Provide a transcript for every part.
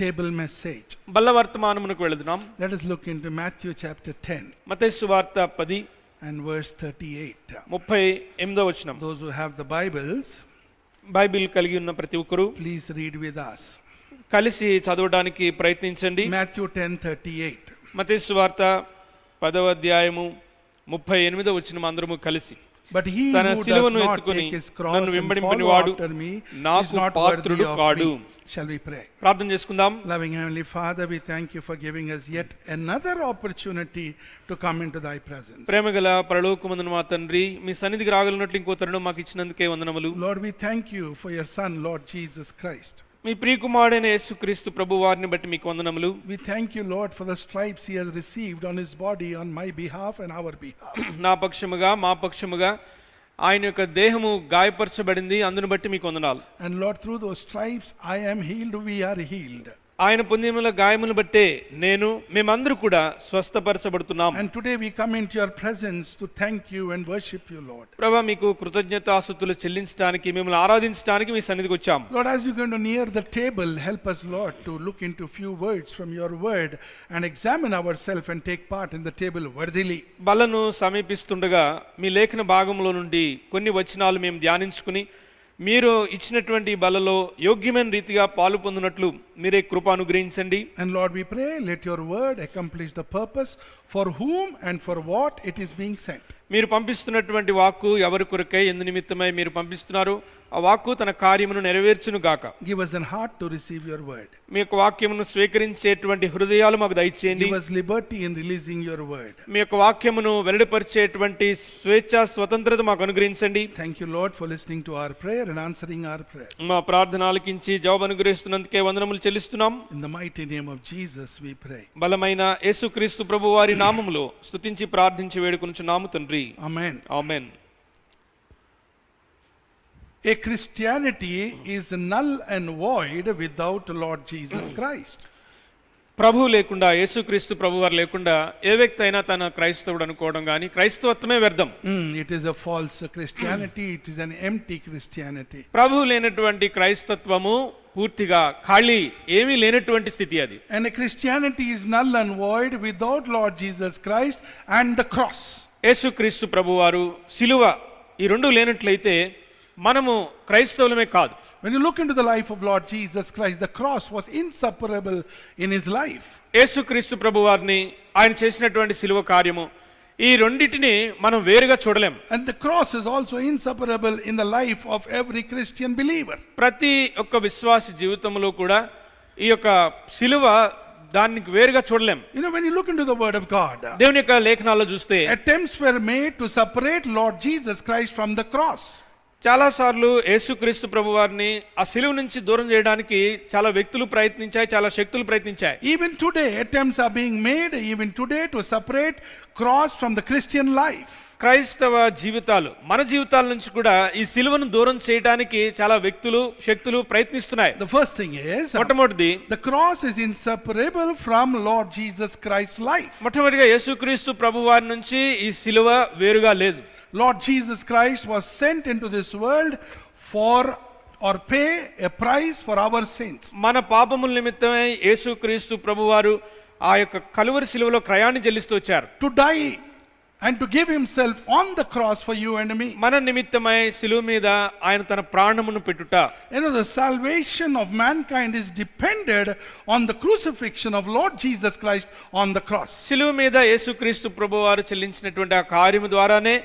table message. బల్ల వర్తమానమునకు వెళుదాం. Let us look into Matthew chapter 10 మత్తయి సువార్త 10 and verse 38. 38వ వచనం. Those who have the Bibles, Bible కలిగి ఉన్న ప్రతి ఒక్కరు please read with us. కలిసి చదవడానికి ప్రయత్నించండి. Matthew 10:38. మత్తయి సువార్త 10వ అధ్యాయము 38వ వచనం అందరము కలిసి. But he తన who does సిలువను not ఎత్తుకొని take his cross నన్ను and వెంబడింపని follow వాడు after me నాకు is not Patrudu worthy of కాడు. me. Shall we pray? ప్రార్థన చేసుకుందాం. Loving Heavenly Father, we thank you for giving us yet another opportunity to come into thy presence. ప్రేమగల పరలోకమందున మా తండ్రి, మీ సన్నిధికి రాగలిగినట్లు ఇంకో తరుణం మాకు ఇచ్చినందుకే వందనములు. Lord, we thank you for your son Lord Jesus Christ. మీ ప్రియకుమారుడైన యేసుక్రీస్తు ప్రభు వారిని బట్టి మీకు వందనములు. We thank you, Lord, for the stripes he has received on his body on my behalf and our behalf. నా పక్షముగా మా పక్షముగా ఆయన యొక్క దేహము గాయపరచబడింది, అందును బట్టి మీకు వందనాలు. And Lord, through those stripes I am healed, we are healed. ఆయన పొందిన గాయములను బట్టే మేమందరూ కూడా స్వస్థపరచబడుతున్నాం. And today we come into your presence to thank you and worship you, Lord. ప్రభువా, మీకు కృతజ్ఞతాస్తుతులు చెల్లించడానికి, మిమ్మల్ని ఆరాధించడానికి మీ సన్నిధికి వచ్చాం. Lord, as you going to near the table, help us, Lord, to look into few words from your word and examine ourselves and take part in the table worthily. బలను సమీపిస్తుండగా మీ లేఖన భాగంలో నుండి కొన్ని వచనాలు మేము ధ్యానించుకుని మీరు ఇచ్చినటువంటి బలలో యోగ్యమైన రీతిగా పాలు పొందినట్లు మీరే కృప అనుగ్రహించండి. And Lord, we pray, let your word accomplish the purpose for whom and for what it is being sent. మీరు పంపిస్తున్నటువంటి వాక్కు ఎవరి కొరకై ఎందు నిమిత్తమై మీరు పంపిస్తున్నారు, ఆ వాక్కు తన కార్యమును నెరవేర్చును గాక. Give us a heart to receive your word. మీ యొక్క వాక్యమును స్వీకరించేటువంటి హృదయాలు మాకు దయచేయండి. Give us liberty in releasing your word. మీ యొక్క వాక్యమును వెల్లడిపరిచేటువంటి స్వేచ్ఛ స్వతంత్రత మాకు అనుగ్రహించండి. Thank you, Lord, for listening to our prayer and answering our prayer. మా ప్రార్థన ఆలకించి జవాబు అనుగ్రహిస్తున్నందుకే వందనములు చెల్లిస్తున్నాం. In the mighty name of Jesus we pray. బలమైన యేసుక్రీస్తు ప్రభు వారి నామములో స్తుతించి ప్రార్థించి వేడుకొనుచున్నాము తండ్రి. Amen. Amen. A Christianity is null and void without Lord Jesus Christ. ప్రభు లేకుండా, యేసుక్రీస్తు ప్రభు వారు లేకుండా ఏ వ్యక్తి అయినా తన క్రైస్తవుడు అనుకోవడం కానీ క్రైస్తవత్వమే వ్యర్థం. It is a false Christianity. It is an empty Christianity. ప్రభు లేనటువంటి క్రైస్తత్వము పూర్తిగా ఖాళీ, ఏమీ లేనటువంటి స్థితి అది. And a Christianity is null and void without Lord Jesus Christ and the cross. యేసుక్రీస్తు ప్రభు వారు, సిలువ, ఈ రెండు లేనట్లయితే మనము క్రైస్తవులమే కాదు. When you look into the life of Lord Jesus Christ, the cross was inseparable in his life. యేసుక్రీస్తు ప్రభు వారిని, ఆయన చేసినటువంటి సిలువ కార్యము, ఈ రెండిటిని మనం వేరుగా చూడలేం. And the cross is also inseparable in the life of every Christian believer. ప్రతి ఒక్క విశ్వాస జీవితంలో కూడా ఈ యొక్క సిలువ దానికి వేరుగా చూడలేం. You know, when you look into the word of God, దేవుని యొక్క లేఖనాల్లో చూస్తే attempts were made to separate Lord Jesus Christ from the cross. చాలా సార్లు యేసుక్రీస్తు ప్రభు వారిని ఆ సిలువ నుంచి దూరం చేయడానికి చాలా వ్యక్తులు ప్రయత్నించాయి, చాలా శక్తులు ప్రయత్నించాయి. Even today attempts are being made even today to separate cross from the Christian life. క్రైస్తవ జీవితాలు, మన జీవితాల నుంచి కూడా ఈ సిలువను దూరం చేయడానికి చాలా వ్యక్తులు, శక్తులు ప్రయత్నిస్తున్నాయి. The first thing is, మొట్టమొదటిది, the cross is inseparable from Lord Jesus Christ's life. మొట్టమొదటిగా యేసుక్రీస్తు ప్రభు వారి నుంచి ఈ సిలువ వేరుగా లేదు. Lord Jesus Christ was sent into this world for or pay a price for our sins. మన పాపముల నిమిత్తమై యేసుక్రీస్తు ప్రభువారు ఆ యొక్క కలువరి సిలువలో క్రయాన్ని చెల్లిస్తూ వచ్చారు. To die and to give himself on the cross for you and me. మన నిమిత్తమై సిలువ మీద ఆయన తన ప్రాణమును పెట్టుట. You know, the salvation of mankind is depended on the crucifixion of Lord Jesus Christ on the cross. సిలువ మీద యేసుక్రీస్తు ప్రభువారు చెల్లించినటువంటి ఆ కార్యము ద్వారానే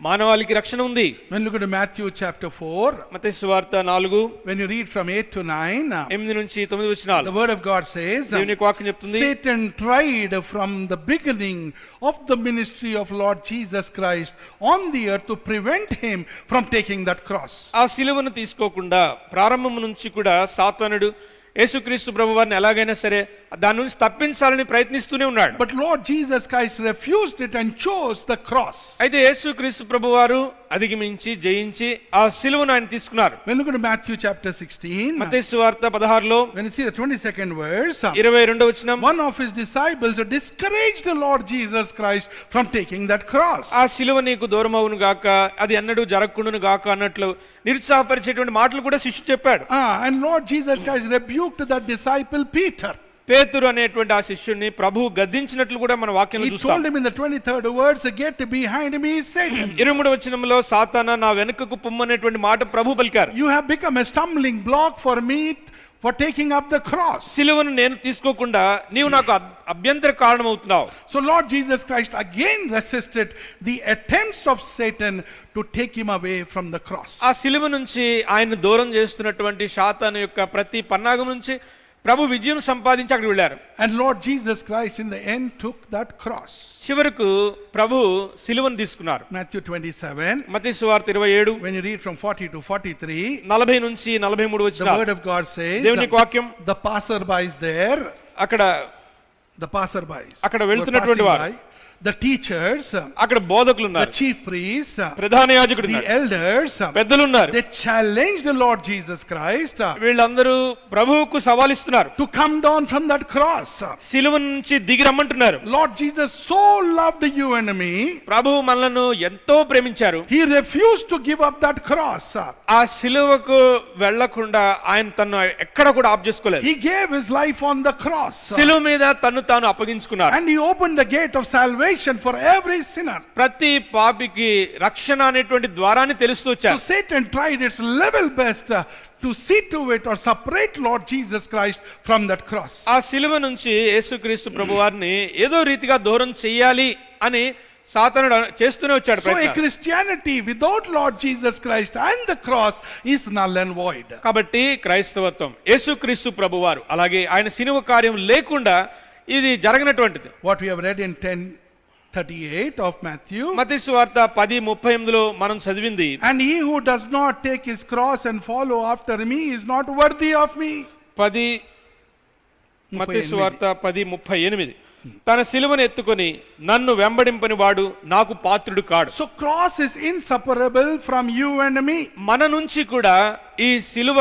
మానవాళికి రక్షణ ఉంది. When you look at Matthew chapter 4, మత్తయి సువార్త 4, when you read from 8 to 9, 8 నుంచి 9 వచనాలు, the word of God says, దేవుని యొక్క వాక్యం చెప్తుంది, Satan tried from the beginning of the ministry of Lord Jesus Christ on the earth to prevent him from taking that cross. ఆ సిలువను తీసుకోకుండా ప్రారంభం నుంచి కూడా సాతానుడు యేసుక్రీస్తు ప్రభువారిని ఎలాగైనా సరే దాని నుంచి తప్పించాలని ప్రయత్నిస్తూనే ఉన్నాడు. But Lord Jesus Christ refused it and chose the cross. అయితే యేసుక్రీస్తు ప్రభువారు అధిగమించి జయించి ఆ సిలువను ఆయన తీసుకున్నారు. When you look at Matthew chapter 16, మత్తయి సువార్త 16లో when you see the 22nd verse, 22వ వచనం, one of his disciples discouraged the Lord Jesus Christ from taking that cross. ఆ సిలువ నీకు దూరం అవును గాక, అది ఎన్నడూ జరగకుండును గాక అన్నట్లు నిరుత్సాహపరిచేటువంటి మాటలు కూడా శిష్యుడు చెప్పాడు. And Lord Jesus Christ rebuked that disciple Peter. పేతురు అనేటువంటి ఆ శిష్యుడిని ప్రభువు గద్దించినట్లు కూడా మన వాక్యంలో He చూస్తాం. told him in the 23rd verse, get behind me, Satan. 23వ వచనంలో సాతానా నా వెనుకకు పొమ్మనేటువంటి మాట ప్రభు పలికారు. You have become a stumbling block for me for taking up the cross. సిలువను నేను తీసుకోకుండా నీవు నాకు అభ్యంతర కారణమవుతున్నావు. So Lord Jesus Christ again resisted the attempts of Satan to take him away from the cross. ఆ సిలువ నుంచి ఆయన దూరం చేస్తున్నటువంటి సాతాను యొక్క ప్రతి పన్నాగం నుంచి ప్రభు విజయం సంపాదించి అక్కడికి వెళ్ళారు. And Lord Jesus Christ in the end took that cross. చివరకు ప్రభు సిలువను తీసుకున్నారు. Matthew 27. మత్తయి సువార్త 27 When you read from 40 to 43, 40 నుంచి 43 the వచనాలు word of God says, దేవుని వాక్యం the passerbys there, అక్కడ the passerbys, అక్కడ who were వెళ్తున్నటువంటి passing వారు, by, the teachers, అక్కడ బోధకులు the ఉన్నారు, chief priests, ప్రధాన యాజకుడు the ఉన్నారు, elders, పెద్దలు ఉన్నారు. they challenged the Lord Jesus Christ వీళ్ళందరూ ప్రభువుకు సవాలిస్తున్నారు. to come down from that cross. సిలువ నుంచి దిగి రమ్మంటున్నారు. Lord Jesus so loved you and me, ప్రభువు మనలను ఎంతో ప్రేమించారు. he refused to give up that cross. ఆ సిలువకు వెళ్లకుండా ఆయన తను ఎక్కడ కూడా ఆప్ చేసుకోలేదు. He gave his life on the cross. సిలువ మీద తను తాను అప్పగించుకున్నారు. And he opened the gate of salvation for every sinner. ప్రతి పాపికి రక్షణ అనేటువంటి ద్వారాన్ని తెలుస్తూ So వచ్చారు. Satan tried its level best to see to it or separate Lord Jesus Christ from that cross. ఆ సిలువ నుంచి యేసుక్రీస్తు ప్రభువారిని ఏదో రీతిగా దూరం చెయ్యాలి అని సాతానుడు చేస్తూనే వచ్చాడు So a ప్రయత్నం. Christianity without Lord Jesus Christ and the cross is null and void. కాబట్టి క్రైస్తవత్వం యేసుక్రీస్తు ప్రభువారు అలాగే ఆయన సిలువ కార్యం లేకుండా ఇది జరగనటువంటిది. What we have read in 10:38 of Matthew. మత్తయి సువార్త 10:38లో మనం చదివింది, And he who does not take his cross and follow after me is not worthy of me. 10 మత్తయి సువార్త 10:38 తన సిలువను ఎత్తుకొని నన్ను వెంబడింపని వాడు నాకు పాత్రుడు కాడు. So cross is inseparable from you and me. మన నుంచి కూడా ఈ సిలువ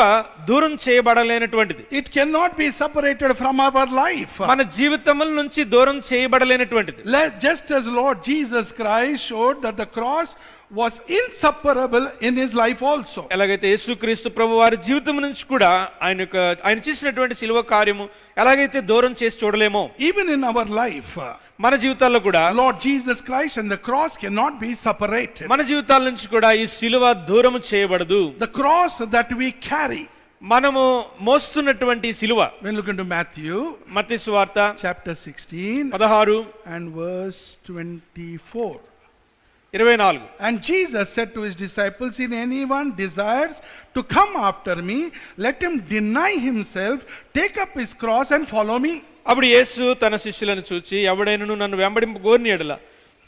దూరం చేయబడలేనటువంటిది. It cannot be separated from our life. మన జీవితముల నుంచి దూరం చేయబడలేనటువంటిది. Just as Lord Jesus Christ showed that the cross was inseparable in his life also. ఎలాగైతే యేసుక్రీస్తు ప్రభు వారి జీవితం నుంచి కూడా ఆయన చేసినటువంటి సిలువ కార్యము ఎలాగైతే దూరం చేసి చూడలేమో, Even in our life, మన జీవితాల్లో కూడా Lord Jesus Christ and the cross cannot be separated. మన జీవితాల నుంచి కూడా ఈ సిలువ దూరం చేయబడదు. The cross that we carry. మనము మోస్తున్నటువంటి సిలువ. When you look into Matthew మత్తయి సువార్త chapter 16 16 and verse 24. 24 And Jesus said to his disciples, if anyone desires to come after me, let him deny himself, take up his cross and follow me. అప్పుడు యేసు తన శిష్యులను చూచి ఎవడైనను నన్ను వెంబడింపు కోరిన యెడల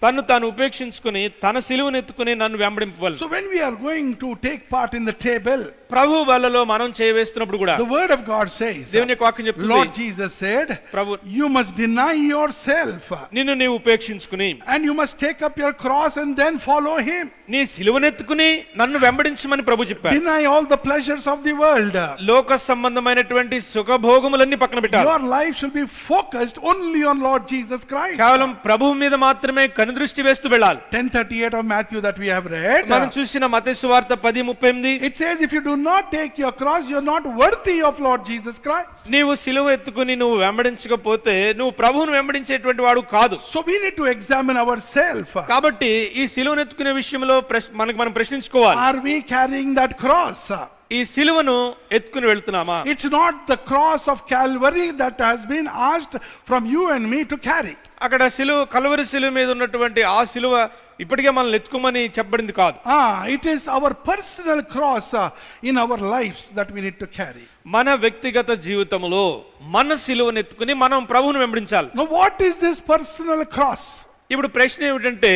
తన్ను తాను ఉపేక్షించుకుని తన సిలువను ఎత్తుకుని నన్ను వెంబడింపవలెను. So when we are going to take part in the table, ప్రభు వల్లలో మనం చేయవేస్తున్నప్పుడు కూడా the word of God says, దేవుని యొక్క వాక్యం చెప్తుంది, Lord Jesus said, Prabhu you must deny yourself నిన్ను నీవు ఉపేక్షించుకుని and you must take up your cross and then follow him. నీ సిలువను ఎత్తుకుని నన్ను వెంబడించమని ప్రభు చెప్పారు. Deny all the pleasures of the world. లోక సంబంధమైనటువంటి సుఖభోగములన్నీ పక్కన పెట్టాలి. Your life should be focused only on Lord Jesus Christ. కేవలం ప్రభువు మీద మాత్రమే కనుదృష్టి వేస్తూ వెళ్ళాలి. 10:38 of Matthew that we have read, మనం చూసిన మత్తయి సువార్త 10:38 it says if you do not take your cross, you are not worthy of Lord Jesus Christ. నీవు సిలువ ఎత్తుకుని నువ్వు వెంబడించకపోతే నువ్వు ప్రభువును వెంబడించేటువంటి వాడు కాదు. So we need to examine ourselves. కాబట్టి ఈ సిలువను ఎత్తుకునే విషయంలో మనం ప్రశ్నించుకోవాలి. Are we carrying that cross? ఈ సిలువను ఎత్తుకుని వెళ్తున్నామా? It's not the cross of Calvary that has been asked from you and me to carry. అక్కడ సిలువ కల్వరి సిలువ మీద ఉన్నటువంటి ఆ సిలువ ఇప్పటికే మనల్ని ఎత్తుకోమని చెప్పబడింది కాదు. It is our personal cross in our lives that we need to carry. మన వ్యక్తిగత జీవితంలో మన సిలువను ఎత్తుకుని మనం ప్రభువును వెంబడించాలి. Now what is this personal cross? ఇప్పుడు ప్రశ్న ఏమిటంటే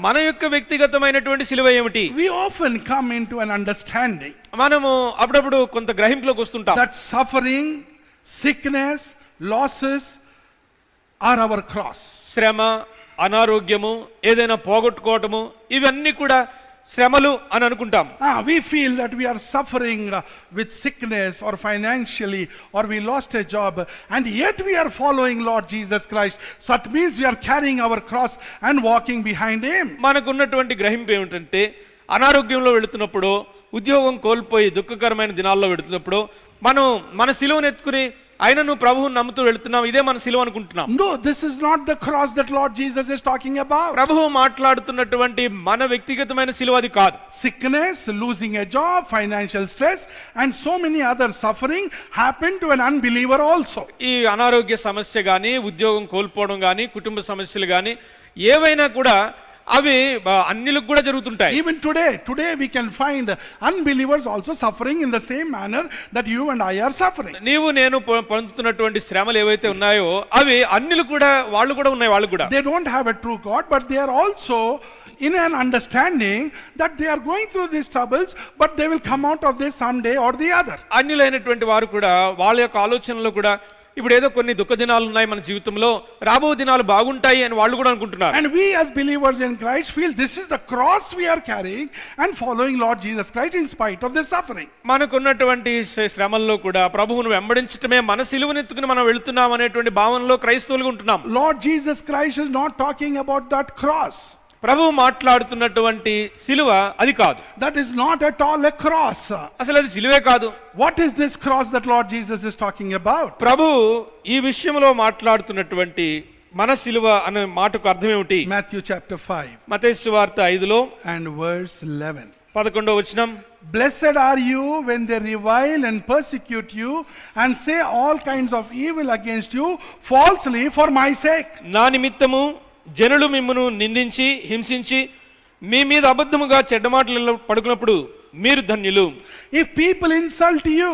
మన యొక్క వ్యక్తిగతమైనటువంటి సిలువ ఏమిటి? We often come into an understanding మనము అప్పుడప్పుడు కొంత గ్రహింపులోకి వస్తుంటాం. that suffering, sickness, losses are our cross. శ్రమ, అనారోగ్యము, ఏదైనా పోగొట్టుకోవటము, ఇవన్నీ కూడా శ్రమలు అని అనుకుంటాం. We feel that we are suffering with sickness or financially, or we lost a job, and yet we are following Lord Jesus Christ. So that means we are carrying our cross and walking behind him. మనకున్నటువంటి గ్రహింపు ఏమిటంటే అనారోగ్యంలో వెళుతున్నప్పుడు, ఉద్యోగం కోల్పోయి దుఃఖకరమైన దినాల్లో వెళుతున్నప్పుడు మనం మన సిలువను ఎత్తుకుని ఆయనను ప్రభువును నమ్ముతూ వెళుతున్నాం, ఇదే మన సిలువ అనుకుంటున్నాం. No, this is not the cross that Lord Jesus is talking about. ప్రభువు మాట్లాడుతున్నటువంటి మన వ్యక్తిగతమైన సిలువ అది కాదు. Sickness, losing a job, financial stress, and so many other suffering happen to an unbeliever also. ఈ అనారోగ్య సమస్య గాని, ఉద్యోగం కోల్పోవడం గాని, కుటుంబ సమస్యలు గాని ఏవైనా కూడా అవి అన్యులకు కూడా జరుగుతుంటాయి. Even today we can find unbelievers also suffering in the same manner that you and I are suffering. నీవు నేను పొందుతున్నటువంటి శ్రమలు ఏవైతే ఉన్నాయో అవి అన్యులు కూడా వాళ్ళు కూడా They don't have a true God, but they are also in an understanding that they are going through these troubles, but they will come out of this someday or the other. అన్యులైనటువంటి వారు కూడా వాళ్ళ యొక్క ఆలోచనలో కూడా ఇప్పుడు ఏదో కొన్ని దుఃఖ దినాలు ఉన్నాయి మన జీవితంలో, రాబో దినాలు బాగుంటాయి అని వాళ్ళు కూడా అనుకుంటున్నారు. And we as believers in Christ feel this is the cross we are carrying and following Lord Jesus Christ in spite of this suffering. మనకున్నటువంటి శ్రమల్లో కూడా ప్రభువును వెంబడించటమే మన సిలువనెత్తుకుని మనం వెళ్తున్నాం అనేటువంటి భావనలో క్రైస్తవులుగా ఉంటున్నాం. Lord Jesus Christ is not talking about that cross. ప్రభువు మాట్లాడుతున్నటువంటి సిలువ అది కాదు. That is not at all a cross. అసలు అది సిలువే కాదు. What is this cross that Lord Jesus is talking about? ప్రభు ఈ విషయంలో మాట్లాడుతున్నటువంటి మన సిలువ అనే మాటకు అర్థం ఏమిటి? Matthew chapter 5 మత్తయి సువార్త 5లో and verse 11. 11వ వచనం, Blessed are you when they revile and persecute you and say all kinds of evil against you falsely for my sake. నా నిమిత్తము జనులు మిమ్మును నిందించి హింసించి మీ మీద అబద్ధముగా చెడ్డ మాటలలో పడుకున్నప్పుడు మీరు ధన్యులు. If people insult you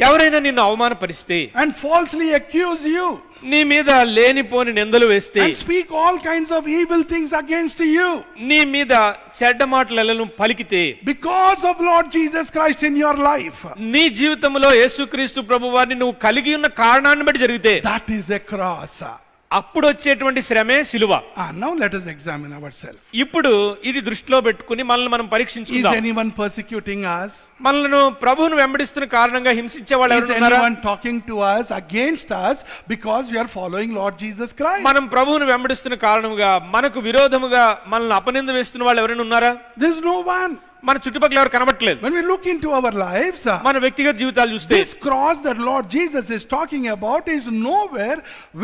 ఎవరైనా నిన్ను అవమానపరిస్తే and falsely accuse you నీ మీద లేనిపోని నిందలు వేస్తే and speak all kinds of evil things against you నీ మీద చెడ్డ మాటలను పలికితే because of Lord Jesus Christ in your life, నీ జీవితంలో యేసుక్రీస్తు ప్రభువారిని నువ్వు కలిగి ఉన్న కారణాన్ని బట్టి జరిగితే that is a cross. అప్పుడు వచ్చేటువంటి శ్రమే సిలువ. Now let us examine ourselves. ఇప్పుడు ఇది దృష్టిలో పెట్టుకుని మనల్ని మనం Is పరీక్షించుకుందాం. anyone persecuting us? మనలను ప్రభువును వెంబడిస్తున్న కారణంగా హింసించే వాళ్ళు Is ఎవరైనా ఉన్నారా? anyone talking to us against us because we are following Lord Jesus Christ? మనం ప్రభువును వెంబడిస్తున్న కారణంగా మనకు విరోధముగా మనల్ని అపనింద వేస్తున్న వాళ్ళు ఎవరైనా ఉన్నారా? There is no one. మన చుట్టుపక్కల ఎవరు కనబడట్లేదు. When we look into our lives, మన వ్యక్తిగత జీవితాలు చూస్తే this cross that Lord Jesus is talking about is nowhere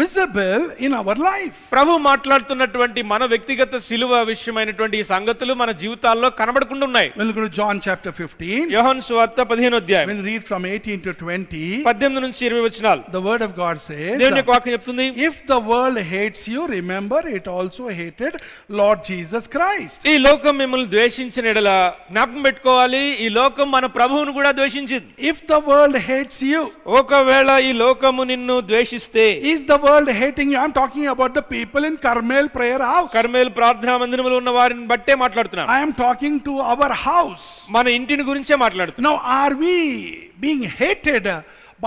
visible in our life. ప్రభు మాట్లాడుతున్నటువంటి మన వ్యక్తిగత సిలువ విషయమైనటువంటి ఈ సంగతులు మన జీవితాల్లో కనబడకుండా ఉన్నాయి. We'll go to John chapter 15. యోహాను సువార్త 15వ అధ్యాయం We'll read from 18 to 20. 18 నుంచి 20 వచనాలు. The word of God says, దేవుని యొక్క వాక్యం చెప్తుంది, if the world hates you, remember it also hated Lord Jesus Christ. ఈ లోకం మిమ్మల్ని ద్వేషించిన ఎడల జ్ఞాపకం పెట్టుకోవాలి, ఈ లోకం మన ప్రభువును కూడా ద్వేషించింది. If the world hates you, ఒకవేళ ఈ లోకము నిన్ను ద్వేషిస్తే, is the world hating you? I'm talking about the people in Carmel prayer house. Carmel ప్రార్థనా మందిరములో ఉన్న వారిని బట్టే మాట్లాడుతున్నాను. I am talking to our house. మన ఇంటిని గురించే మాట్లాడుతున్నాను. Now, are we being hated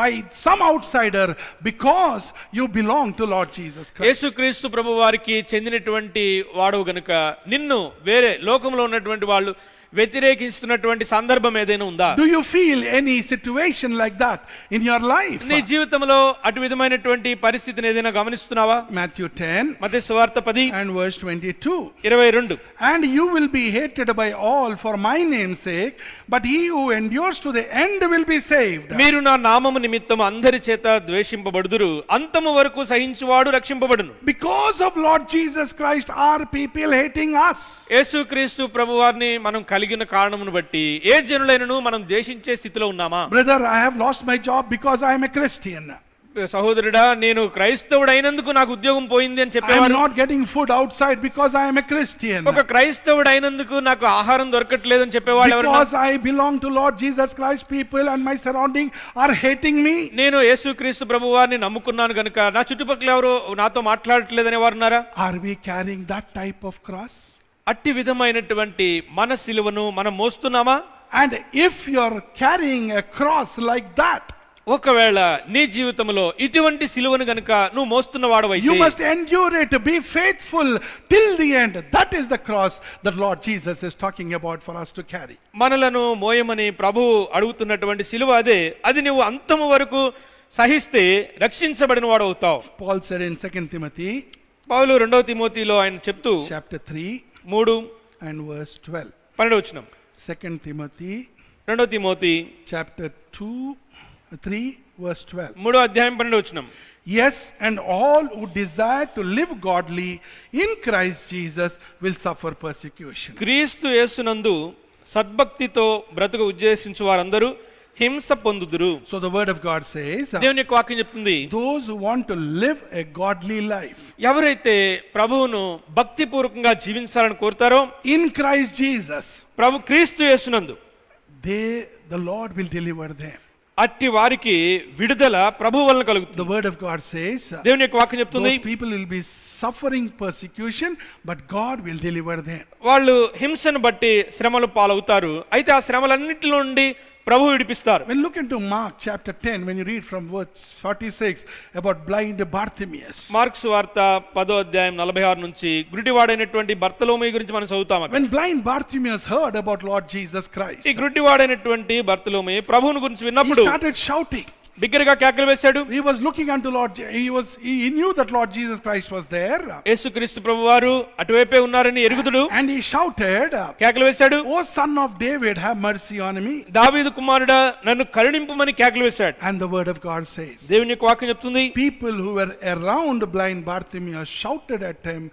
by some outsider because you belong to Lord Jesus Christ? యేసుక్రీస్తు ప్రభు వారికి చెందినటువంటి వాడు గనుక నిన్ను వేరే లోకంలో ఉన్నటువంటి వాళ్ళు వ్యతిరేకిస్తున్నటువంటి సందర్భం ఏదైనా ఉందా? Do you feel any situation like that in your life? నీ జీవితంలో అటు విధమైనటువంటి పరిస్థితిని ఏదైనా గమనిస్తున్నావా? Matthew 10 మత్తయి సువార్త 10 and verse 22. 22. And you will be hated by all for my name's sake, but he who endures to the end will be saved. మీరు నా నామము నిమిత్తం అందరి చేత ద్వేషింపబడుదురు, అంతము వరకు సహించువాడు రక్షింపబడును. Because of Lord Jesus Christ are people hating us. యేసుక్రీస్తు ప్రభువారిని మనం కలిగిన కారణమును బట్టి ఏ జనులైనను మనం ద్వేషించే స్థితిలో ఉన్నామా? Brother, I have lost my job because I am a Christian. సహోదరుడా, నేను క్రైస్తవుడైనందుకు నాకు ఉద్యోగం పోయింది అని I am చెప్పేవారు. not getting food outside because I am a Christian. ఒక క్రైస్తవుడైనందుకు నాకు ఆహారం దొరకట్లేదు అని చెప్పేవాళ్ళు ఎవరు? Because I belong to Lord Jesus Christ, people and my surrounding are hating me. నేను యేసుక్రీస్తు ప్రభువారిని నమ్ముకున్నాను గనుక నా చుట్టుపక్కల ఎవరు నాతో మాట్లాడట్లేదనే వారు ఉన్నారా? Are we carrying that type of cross? అట్టి విధమైనటువంటి మన సిలువను మనం మోస్తున్నామా? And if you are carrying a cross like that, ఒకవేళ నీ జీవితంలో ఇటువంటి సిలువను గనుక నువ్వు మోస్తున్న you వాడవైతే must endure it, be faithful till the end. That is the cross that Lord Jesus is talking about for us to carry. మనలను మోయమని ప్రభువు అడుగుతున్నటువంటి సిలువ అదే. అది నువ్వు అంతము వరకు సహిస్తే రక్షించబడిన వాడు అవుతావు. Paul said in 2 Timothy పౌలు 2వ తిమోతిలో ఆయన చెప్తూ chapter 3 3 and verse 12. 12వ వచనం. 2 Timothy 2 తిమోతి chapter 3 verse 12. 3వ అధ్యాయం 12వ వచనం. Yes, and all who desire to live godly in Christ Jesus will suffer persecution. క్రీస్తు యేసునందు సద్భక్తితో బ్రతుకు ఉద్దేశించు వారందరూ హింస పొందుదురు. So the word of God says, దేవుని యొక్క వాక్యం చెప్తుంది, those who want to live a godly life ఎవరైతే ప్రభువును భక్తిపూర్వకంగా జీవించాలని కోరుతారో in Christ Jesus, ప్రభు క్రీస్తు యేసునందు the Lord will deliver them. అట్టి వారికి విడుదల ప్రభు వలన The కలుగుతుంది. word of God says, దేవుని యొక్క వాక్యం చెప్తుంది, those people will be suffering persecution, but God will deliver them. వాళ్ళు హింసను బట్టి శ్రమలు పాలవుతారు, అయితే ఆ శ్రమలన్నిటి నుండి ప్రభు విడిపిస్తారు. When look into Mark chapter 10, when you read from verse 46 about blind Bartimaeus. Mark సువార్త 10వ అధ్యాయం 46 నుంచి గుడ్డివాడైనటువంటి బర్తలోమయి గురించి మనం చదువుతాం. అక్కడ When blind Bartimaeus heard about Lord Jesus Christ, ఈ గుడ్డివాడైనటువంటి బర్తలోమయి ప్రభువుని గురించి he విన్నప్పుడు started shouting. బిగ్గరగా కేకలు వేశాడు. He was looking unto Lord. He knew that Lord Jesus Christ was there, యేసుక్రీస్తు ప్రభువారు అటువైపే ఉన్నారని ఎరుగుదుడు. and he shouted, కేకలు వేశాడు, "O Son of David, have mercy on me." దావీదు కుమారుడా నన్ను కరుణింపుమని కేకలు వేశాడు. And the word of God says, దేవుని యొక్క వాక్యం చెప్తుంది, people who were around blind Bartimaeus shouted at him,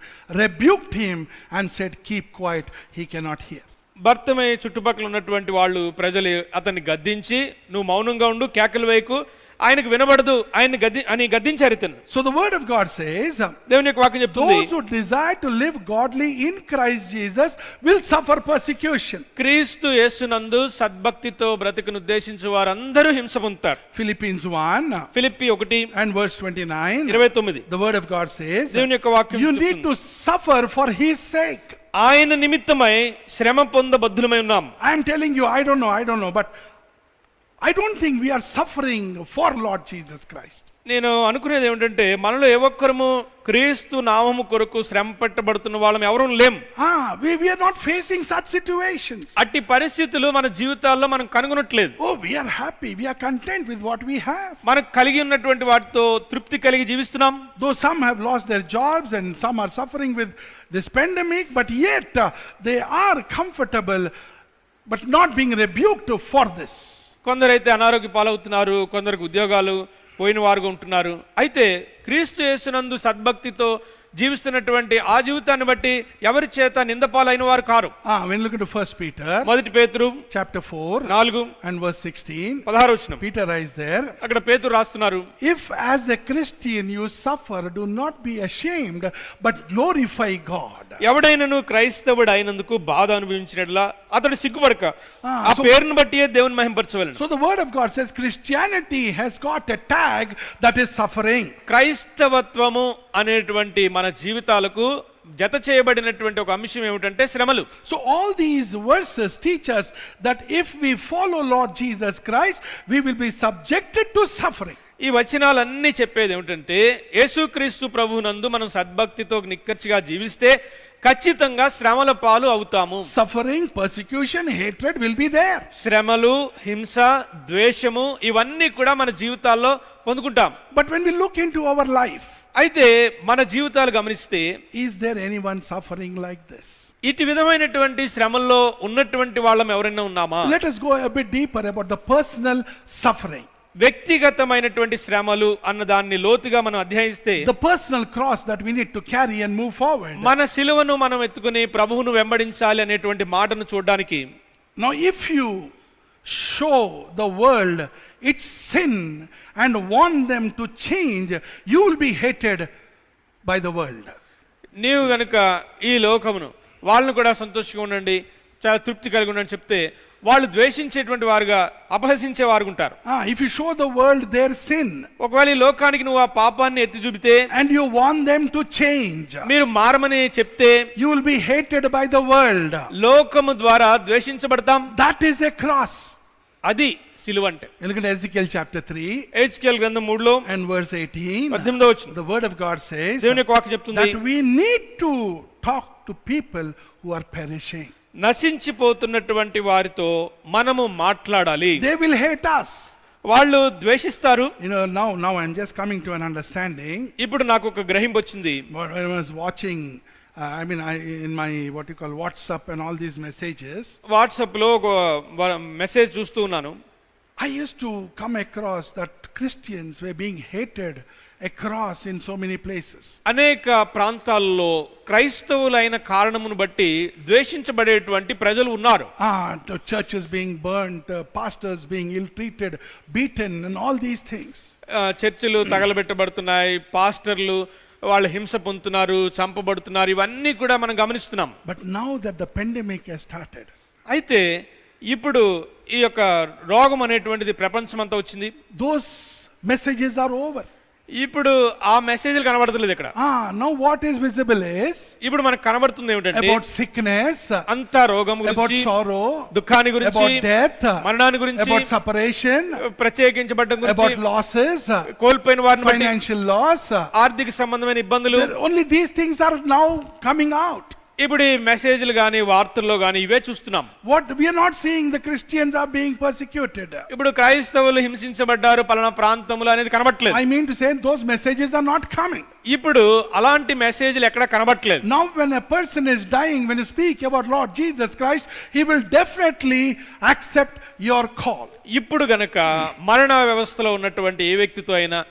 rebuked him, and said, "Keep quiet, he cannot hear." భర్తమై చుట్టుపక్కల ఉన్నటువంటి వాళ్ళు ప్రజలు అతన్ని గద్దించి, నువ్వు మౌనంగా ఉండు, కేకలు వేయకు, ఆయనకు వినబడదు అని గద్దించారు ఇతను. So the word of God says, దేవుని యొక్క వాక్యం చెప్తుంది, those who desire to live godly in Christ Jesus will suffer persecution. క్రీస్తు యేసునందు సద్భక్తితో బ్రతుకును ఉద్దేశించు వారందరూ హింస పొందుతారు. Philippians 1 Philippi 1 and verse 29, 29. the word of God says, దేవుని యొక్క వాక్యం you need చెప్తుంది, to suffer for his sake. ఆయన నిమిత్తమై శ్రమ పొందబద్ధులమై ఉన్నాం. I am telling you, I don't know, but I don't think we are suffering for Lord Jesus Christ. నేను అనుకునేది ఏమిటంటే, మనలో ఏ ఒక్కరము క్రీస్తు నామము కొరకు శ్రమ పెట్టబడుతున్న వాళ్ళం ఎవరూ లేం. We are not facing such situations. అట్టి పరిస్థితులు మన జీవితాల్లో మనం కనుగొనట్లేదు. Oh, we are happy, we are content with what we have. మనకు కలిగి ఉన్నటువంటి వాటితో తృప్తి కలిగి జీవిస్తున్నాం. Though some have lost their jobs and some are suffering with this pandemic, but yet they are comfortable but not being rebuked for this. కొందరైతే అనారోగ్య పాలవుతున్నారు, కొందరికి ఉద్యోగాలు పోయిన వారుగా ఉంటున్నారు. అయితే క్రీస్తు యేసునందు సద్భక్తితో జీవిస్తున్నటువంటి ఆ జీవితాన్ని బట్టి ఎవరి చేత నిందపాలైన వారు car. When you look into 1 Peter మొదటి పేతురు chapter 4 4 and verse 16, 16 వచనం, Peter writes there, అక్కడ పేతురు రాస్తున్నారు, if as a Christian you suffer, do not be ashamed but glorify God. ఎవడైనను క్రైస్తవుడు అయినందుకు బాధ అనుభవించినట్లా అతడు సిగ్గుపడక ఆ so- పేరును బట్టి దేవుని మహింపరచవలెను. So the word of God says Christianity has got a tag that is suffering. క్రైస్తవత్వము అనేటువంటి మన జీవితాలకు జత చేయబడినటువంటి ఒక అంశం ఏమిటంటే శ్రమలు. So all these verses teach us that if we follow Lord Jesus Christ, we will be subjected to suffering. ఈ వచనాలన్నీ చెప్పేది ఏమిటంటే, యేసుక్రీస్తు ప్రభువునందు మనం సద్భక్తితో నిక్కచ్చిగా జీవిస్తే ఖచ్చితంగా శ్రమల పాలు అవుతాము. Suffering, persecution, hatred will be there. శ్రమలు, హింస, ద్వేషము ఇవన్నీ కూడా మన జీవితాల్లో పొందుకుంటాం. But when we look into our life, అయితే మన జీవితాలు గమనిస్తే, is there anyone suffering like this? ఇటు విధమైనటువంటి శ్రమల్లో ఉన్నటువంటి వాళ్ళం ఎవరైనా ఉన్నామా? Let us go a bit deeper about the personal suffering. వ్యక్తిగతమైనటువంటి శ్రమలు అన్న దాన్ని లోతుగా మనం అధ్యయిస్తే, The personal cross that we need to carry and move forward. మన సిలువను మనం ఎత్తుకుని ప్రభువును వెంబడించాలి అనేటువంటి మాటను చూడడానికి, Now if you show the world its sin and want them to change, you will be hated by the world. నీవు గనుక ఈ లోకమును వాళ్ళను కూడా సంతోషంగా ఉండండి, చాలా తృప్తి కలిగి ఉండండి చెప్తే వాళ్ళు ద్వేషించేటువంటి వారుగా, అపహసించే వారు ఉంటారు. If you show the world their sin ఒకవేళ ఈ లోకానికి నువ్వు ఆ పాపాన్ని ఎత్తి చూపితే, and you want them to change, మీరు మారమని చెప్తే, you will be hated by the world. లోకము ద్వారా ద్వేషించబడతాం. That is a cross. అది సిలువ అంటే. Look at Ezekiel chapter 3 హెచ్కేల్ గ్రంథం 3 and verse 18. 18వ వచనం, The word of God says దేవుని యొక్క వాక్యం చెప్తుంది, that we need to talk to people who are perishing. నశించిపోతున్నటువంటి వారితో మనము మాట్లాడాలి. They will hate us. వాళ్ళు ద్వేషిస్తారు. You know, now I'm just coming to an understanding. ఇప్పుడు నాకు ఒక గ్రహింపు వచ్చింది. When I was watching in my what you call WhatsApp and all these messages, వాట్సాప్లో ఒక మెసేజ్ చూస్తూ ఉన్నాను. I used to come across that Christians were being hated across in so many places. అనేక ప్రాంతాల్లో క్రైస్తవులైన కారణమును బట్టి ద్వేషించబడేటువంటి ప్రజలు ఉన్నారు. The churches being burnt, pastors being ill-treated, beaten, and all these things. చర్చిలు తగలబెట్టబడుతున్నాయి, పాస్టర్లు వాళ్ళు హింస పొందుతున్నారు, చంపబడుతున్నారు, ఇవన్నీ కూడా మనం గమనిస్తున్నాం. But now that the pandemic has started, అయితే ఇప్పుడు ఈ యొక్క రోగం అనేటువంటిది ప్రపంచమంతా వచ్చింది. those messages are over. ఇప్పుడు ఆ మెసేజ్లు కనబడతలేదు ఇక్కడ. Now what is visible is ఇప్పుడు మనకు కనబడుతుంది ఏమిటంటే about sickness, అంతా రోగం about గురించి, sorrow, దుఃఖాన్ని గురించి, about death, మరణాన్ని గురించి, about separation, ప్రత్యేకించబడడం about గురించి, losses, కోల్పోయిన వారిని బట్టి, financial loss. ఆర్థిక సంబంధమైన ఇబ్బందులు. Only these things are now coming out. ఇప్పుడు ఈ మెసేజ్లు గాని వార్తల్లో గాని ఇవే చూస్తున్నాం. What we are not seeing, the Christians are being persecuted. ఇప్పుడు క్రైస్తవులు హింసించబడ్డారు పలానా ప్రాంతంలో అనేది కనబడట్లేదు. I mean to say those messages are not coming. ఇప్పుడు అలాంటి మెసేజ్లు ఎక్కడ కనబడట్లేదు. Now when a person is dying, when you speak about Lord Jesus Christ, he will definitely accept your call. ఇప్పుడు గనక మరణ వ్యవస్థలో ఉన్నటువంటి ఏ వ్యక్తితో అయినా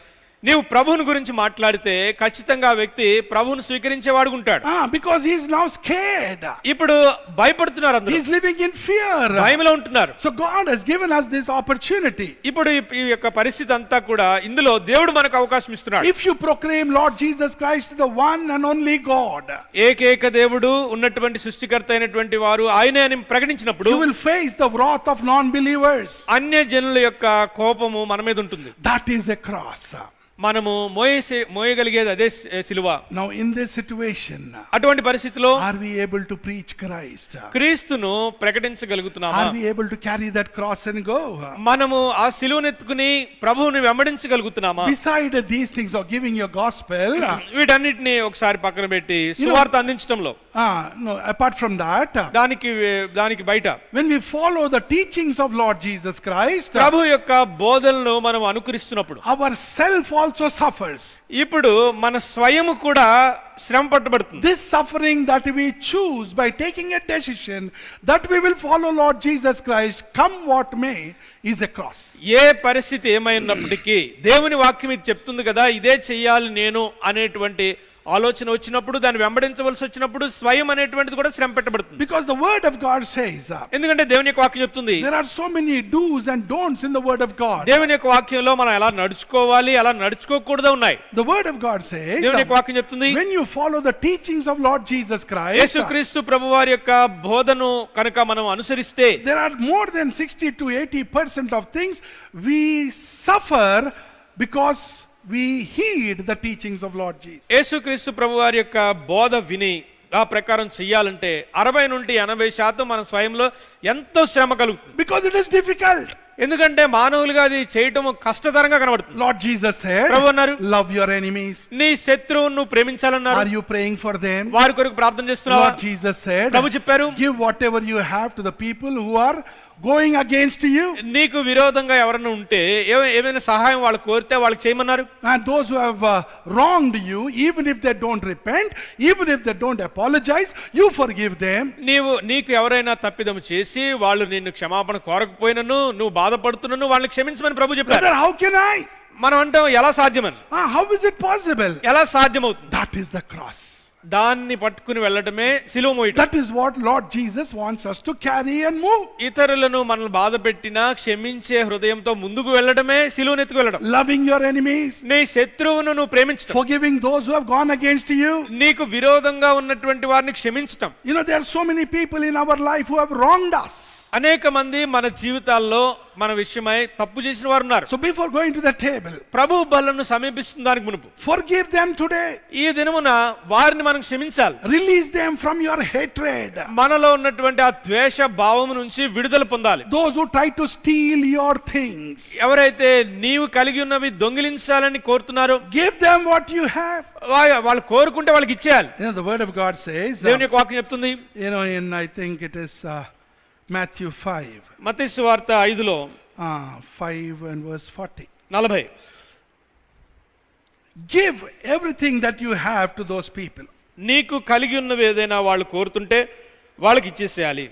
నీవు ప్రభువుని గురించి మాట్లాడితే ఖచ్చితంగా ఆ వ్యక్తి ప్రభువును స్వీకరించేవాడు ఉంటాడు. Because he is now scared. ఇప్పుడు భయపడుతున్నారు, అందరూ he is living in fear. భయంలో ఉంటున్నారు. So God has given us this opportunity. ఇప్పుడు ఈ యొక్క పరిస్థితి అంతా కూడా ఇందులో దేవుడు మనకు అవకాశం ఇస్తున్నాడు. If you proclaim Lord Jesus Christ the one and only God, ఏకైక దేవుడు ఉన్నటువంటి సృష్టికర్త అయినటువంటి వారు ఆయనే అని ప్రకటించినప్పుడు you will face the wrath of non-believers. అన్య జనుల యొక్క కోపము మన మీద ఉంటుంది. That is a cross. మనము మోయగలిగేది అదే సిలువ. Now in this situation, అటువంటి పరిస్థితిలో are we able to preach Christ? క్రీస్తును ప్రకటించగలుగుతున్నామా? Are we able to carry that cross and go? మనము ఆ సిలువను ఎత్తుకుని ప్రభువుని వెంబడించగలుగుతున్నామా? Beside these things of giving your gospel, వీటన్నిటిని ఒకసారి పక్కన పెట్టి సువార్త అందించడంలో, no, apart from that, దానికి బయట when we follow the teachings of Lord Jesus Christ, ప్రభు యొక్క బోధనలు మనం అనుకరిస్తున్నప్పుడు our self also suffers. ఇప్పుడు మన స్వయము కూడా శ్రమ పట్టబడుతుంది. This suffering that we choose by taking a decision that we will follow Lord Jesus Christ, come what may, is a cross. ఏ పరిస్థితి ఏమైనప్పటికీ దేవుని వాక్యం ఇది చెప్తుంది కదా, ఇదే చెయ్యాలి నేను అనేటువంటి ఆలోచన వచ్చినప్పుడు, దాన్ని వెంబడించవలసి వచ్చినప్పుడు స్వయం అనేటువంటిది కూడా శ్రమ పెట్టబడుతుంది. Because the word of God says, ఎందుకంటే దేవుని యొక్క వాక్యం చెప్తుంది, there are so many do's and don'ts in the word of God. దేవుని యొక్క వాక్యంలో మనం ఎలా నడుచుకోవాలి, ఎలా నడుచుకోకూడదు ఉన్నాయి. The word of God says, దేవుని యొక్క వాక్యం చెప్తుంది, when you follow the teachings of Lord Jesus Christ, యేసుక్రీస్తు ప్రభువారి యొక్క బోధను కనుక మనం అనుసరిస్తే, there are more than 60 to 80% of things we suffer because we heed the teachings of Lord Jesus. యేసుక్రీస్తు ప్రభువారి యొక్క బోధ విని ఆ ప్రకారం చెయ్యాలంటే 60 నుండి 80% మన స్వయంలో ఎంతో శ్రమ కలుగుతుంది. Because it is difficult. ఎందుకంటే మానవులుగా అది చేయటం కష్టతరంగా కనబడుతుంది. Lord Jesus said, ప్రభు అన్నారు, love your enemies. నీ శత్రువును నువ్వు ప్రేమించాలన్నారు. Are you praying for them? వారి కొరకు ప్రార్థన చేస్తున్నావా? Lord Jesus said, ప్రభు చెప్పారు, give whatever you have to the people who are going against you. నీకు విరోధంగా ఎవరైనా ఉంటే ఏమైనా సహాయం వాళ్ళు కోరితే వాళ్ళకి చేయమన్నారు. And those who have wronged you, even if they don't repent, even if they don't apologize, you forgive them. నీకు ఎవరైనా తప్పిదము చేసి వాళ్ళు నిన్ను క్షమాపణ కోరకపోయినను, నువ్వు బాధపడుతున్నను వాళ్ళని క్షమించమని ప్రభు చెప్పారు. Brother, how can I? మనం అంటాం ఎలా సాధ్యమని. How is it possible? ఎలా సాధ్యమవుతుంది? That is the cross. దాన్ని పట్టుకుని వెళ్ళడమే సిలువ మోయటం. That is what Lord Jesus wants us to carry and move. ఇతరులను మనల్ని బాధ పెట్టినా క్షమించే హృదయంతో ముందుకు వెళ్ళడమే సిలువను ఎత్తుకు వెళ్ళడం. Loving your enemies, నీ శత్రువును నువ్వు ప్రేమించడం, forgiving those who have gone against you. నీకు విరోధంగా ఉన్నటువంటి వారిని క్షమించటం. You know, there are so many people in our life who have wronged us. అనేక మంది మన జీవితాల్లో మన విషయమై తప్పు చేసిన వారు ఉన్నారు. So before going to the table, ప్రభు బలను సమీపిస్తున్న దానికి మునుపు forgive them today. ఈ దినమున వారిని మనం క్షమించాలి. Release them from your hatred. మనలో ఉన్నటువంటి ఆ ద్వేష భావం నుంచి విడుదల పొందాలి. Those who try to steal your things, ఎవరైతే నీవు కలిగి ఉన్నవి దొంగిలించాలని కోరుతున్నారో, give them what you have. వాళ్ళు కోరుకుంటే వాళ్ళకి ఇచ్చేయాలి. You know, the word of God says, దేవుని యొక్క వాక్యం చెప్తుంది, you know, in I think it is Matthew 5. మత్తయి సువార్త 5లో 5 and verse 40. 40. Give everything that you have to those people. నీకు కలిగి ఉన్నవి ఏదైనా వాళ్ళు కోరుతుంటే వాళ్ళకి ఇచ్చేసేయాలి.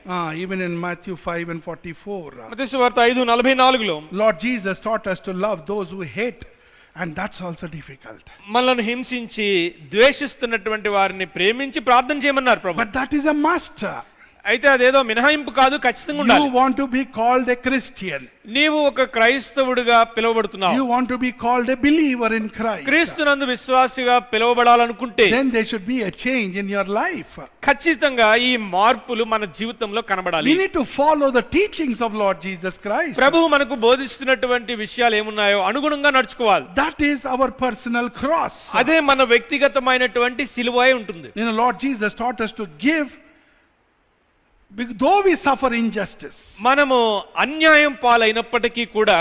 Even in Matthew 5:44, మత్తయి సువార్త 5:44లో Lord Jesus taught us to love those who hate, and that's also difficult. మనల్ని హింసించి ద్వేషిస్తున్నటువంటి వారిని ప్రేమించి ప్రార్థన చేయమన్నారు ప్రభు. But that is a must. అయితే అదేదో మినహాయింపు కాదు, ఖచ్చితంగా ఉండాలి. You want to be called a Christian. నీవు ఒక క్రైస్తవుడిగా పిలువబడుతున్నావు. You want to be called a believer in Christ. క్రీస్తునందు విశ్వాసిగా పిలువబడాలనుకుంటే then there should be a change in your life. ఖచ్చితంగా ఈ మార్పులు మన జీవితంలో కనబడాలి. We need to follow the teachings of Lord Jesus Christ. ప్రభువు మనకు బోధిస్తున్నటువంటి విషయాలు ఏమున్నాయో అనుగుణంగా నడుచుకోవాలి. That is our personal cross. అదే మన వ్యక్తిగతమైనటువంటి సిలువై ఉంటుంది. Lord Jesus taught us to give though we suffer injustice. మనము అన్యాయం పాలైనప్పటికీ కూడా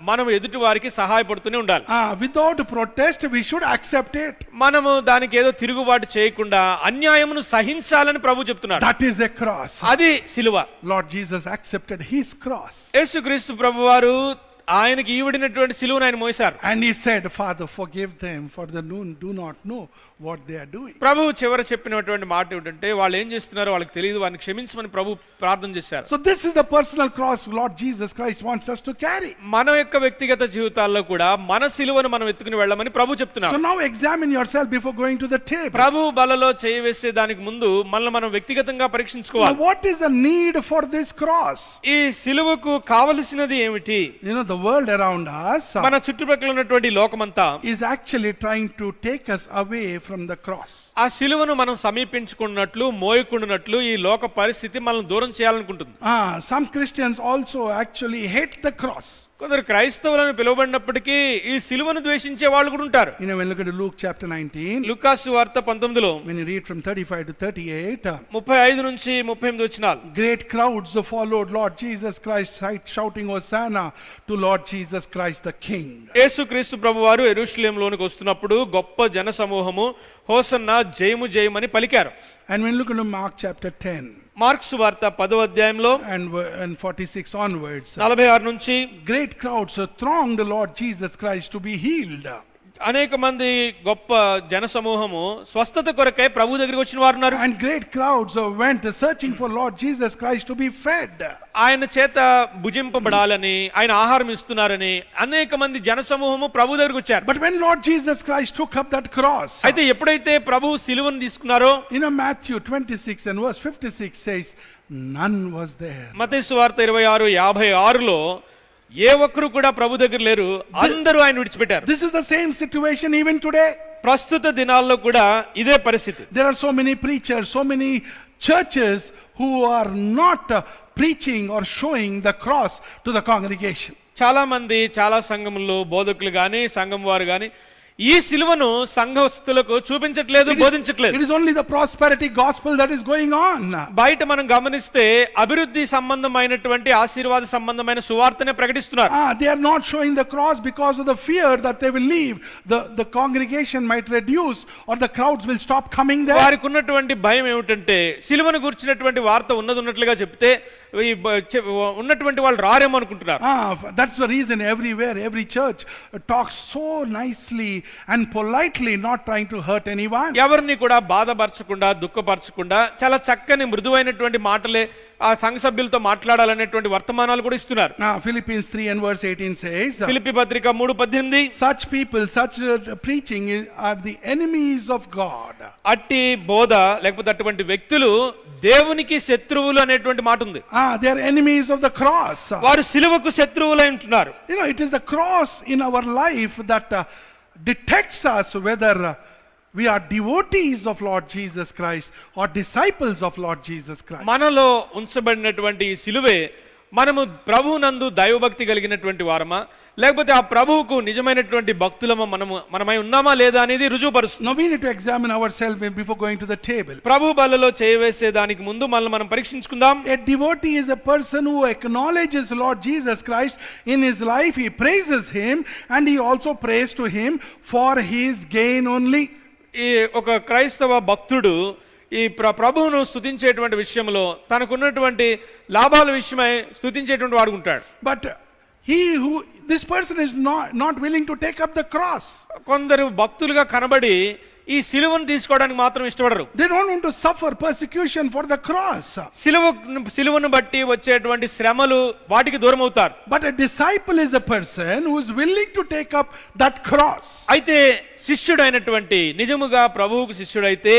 మనం ఎదుటి వారికి సహాయపడుతూనే ఉండాలి. Without protest we should accept it. మనము దానికి ఏదో తిరుగుబాటు చేయకుండా అన్యాయమును సహించాలని ప్రభు చెప్తున్నాడు. That is a cross. అది సిలువ. Lord Jesus accepted his cross. యేసుక్రీస్తు ప్రభువారు ఆయనకి ఈవిడినటువంటి సిలువను ఆయన మోసారు. And he said, Father, forgive them, for they do not know what they are doing. ప్రభువు చివర చెప్పినటువంటి మాట ఏంటంటే వాళ్ళు ఏం చేస్తున్నారో వాళ్ళకి తెలియదు, వారిని క్షమించమని ప్రభు ప్రార్థన చేశారు. So this is the personal cross Lord Jesus Christ wants us to carry. మన యొక్క వ్యక్తిగత జీవితాల్లో కూడా మన సిలువను మనం ఎత్తుకుని వెళ్ళమని ప్రభు చెప్తున్నారు. So now examine yourself before going to the table. ప్రభు బలలో చేయి వేసే దానికి ముందు మనల్ని మనం వ్యక్తిగతంగా పరీక్షించుకోవాలి. What is the need for this cross? ఈ సిలువకు కావలసినది ఏమిటి? The world around us మన చుట్టుపక్కల ఉన్నటువంటి లోకమంతా is actually trying to take us away from the cross. ఆ సిలువను మనం సమీపించుకున్నట్లు మోయకుండునట్లు ఈ లోక పరిస్థితి మనల్ని దూరం చేయాలనుకుంటుంది. Some Christians also actually hate the cross. కొందరు క్రైస్తవులను పిలువబడినప్పటికీ ఈ సిలువను ద్వేషించే వాళ్ళు కూడా ఉంటారు. When you look at Luke chapter 19, లూకాసు వార్త 19లో when you read from 35 to 38, 35 నుంచి 38 వచనాలు, great crowds followed Lord Jesus Christ shouting Hosanna to Lord Jesus Christ the King. యేసుక్రీస్తు ప్రభువారు యెరూషలేములోనికి వస్తున్నప్పుడు గొప్ప జన సమూహము హోసన్నా జయము జయమని పలికారు. And when you look into Mark chapter 10, marks వార్త 10వ అధ్యాయంలో and 46 onwards, 46 నుంచి great crowds thronged the Lord Jesus Christ to be healed. అనేక మంది గొప్ప జన సమూహము స్వస్థత కొరకై ప్రభు దగ్గరికి వచ్చిన వారు ఉన్నారు. And great crowds went searching for Lord Jesus Christ to be fed. ఆయన చేత భుజింపబడాలని, ఆయన ఆహారం ఇస్తున్నారని అనేక మంది జన సమూహము ప్రభు దగ్గరికి వచ్చారు. But when Lord Jesus Christ took up that cross, అయితే ఎప్పుడైతే ప్రభు సిలువను తీసుకున్నారో, Matthew 26 and verse 56 says, none was there. మత్తయి సువార్త 26:56లో ఏ ఒక్కరు కూడా ప్రభు దగ్గర లేరు, అందరూ ఆయన విడిచిపెట్టారు. This is the same situation even today. ప్రస్తుత దినాల్లో కూడా ఇదే పరిస్థితి. There are so many preachers, so many churches who are not preaching or showing the cross to the congregation. చాలా మంది చాలా సంఘముల్లో బోధకులు గాని సంఘం వారు గాని ఈ సిలువను సంఘస్థులకు చూపించట్లేదు, బోధించట్లేదు. It is only the prosperity gospel that is going on. బయట మనం గమనిస్తే అభివృద్ధి సంబంధమైనటువంటి ఆశీర్వాద సంబంధమైన సువార్తనే ప్రకటిస్తున్నారు. They are not showing the cross because of the fear that they will leave, the congregation might reduce or the crowds will stop coming there. వారికి ఉన్నటువంటి భయం ఏమిటంటే సిలువను గురించినటువంటి వార్త ఉన్నట్లుగా చెప్తే ఉన్నటువంటి వాళ్ళు రారేమో అనుకుంటున్నారు. That's the reason everywhere every church talks so nicely and politely, not trying to hurt anyone. ఎవరిని కూడా బాధపరచకుండా దుఃఖపరచకుండా చాలా చక్కని మృదువైనటువంటి మాటలే ఆ సంఘ సభ్యులతో మాట్లాడాలనేటువంటి వర్తమానాలు కూడా ఇస్తున్నారు. Philippians 3 and verse 18 says, Philippi పత్రిక 3:18, such people, such preaching are the enemies of God. అట్టి బోధ లేకపోతే అటువంటి వ్యక్తులు దేవునికి శత్రువులు అనేటువంటి మాట ఉంది. They are enemies of the cross. వారు సిలువకు శత్రువులై ఉంటున్నారు. It is the cross in our life that detects us whether we are devotees of Lord Jesus Christ or disciples of Lord Jesus Christ. మనలో ఉంచబడినటువంటి ఈ సిలువే మనము ప్రభువునందు దైవభక్తి కలిగినటువంటి వారమా లేకపోతే ఆ ప్రభువుకు నిజమైనటువంటి భక్తులమా మనమై ఉన్నామా లేదా అనేది రుజువుపరుస్తుంది. Now we need to examine ourselves before going to the table. ప్రభు బలలో చేయవేసే దానికి ముందు మనల్ని మనం పరీక్షించుకుందాం. A devotee is a person who acknowledges Lord Jesus Christ in his life. He praises him and he also prays to him for his gain only. ఈ ఒక క్రైస్తవ భక్తుడు ఈ ప్రభువును స్తుతించేటువంటి విషయంలో తనకున్నటువంటి లాభాల విషయమై స్తుతించేటువంటి వాడు ఉంటాడు. But this person is not willing to take up the cross. కొందరు భక్తులుగా కనబడి ఈ సిలువను తీసుకోవడానికి మాత్రం ఇష్టపడరు. They don't want to suffer persecution for the cross. సిలువను బట్టి వచ్చేటువంటి శ్రమలు వాటికి దూరం అవుతారు. But a disciple is a person who is willing to take up that cross. అయితే శిష్యుడైనటువంటి నిజముగా ప్రభువుకు శిష్యుడైతే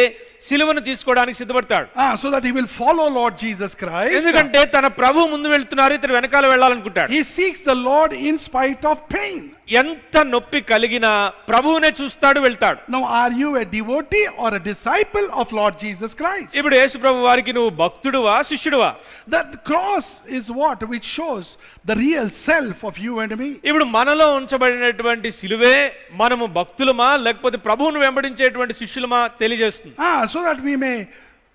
సిలువను తీసుకోవడానికి సిద్ధపడతాడు. So that he will follow Lord Jesus Christ. ఎందుకంటే తన ప్రభువు ముందు వెళ్తున్నారు, ఇతను వెనకాల వెళ్ళాలనుకుంటాడు. He seeks the Lord in spite of pain. ఎంత నొప్పి కలిగినా ప్రభువునే చూస్తాడు, వెళ్తాడు. Now are you a devotee or a disciple of Lord Jesus Christ? ఇప్పుడు యేసు ప్రభు వారికి నువ్వు భక్తుడువా శిష్యుడువా? That cross is what which shows the real self of you and me. ఇప్పుడు మనలో ఉంచబడినటువంటి సిలువే మనము భక్తులమా లేకపోతే ప్రభువును వెంబడించేటువంటి శిష్యులమా తెలియజేస్తుంది. So that we may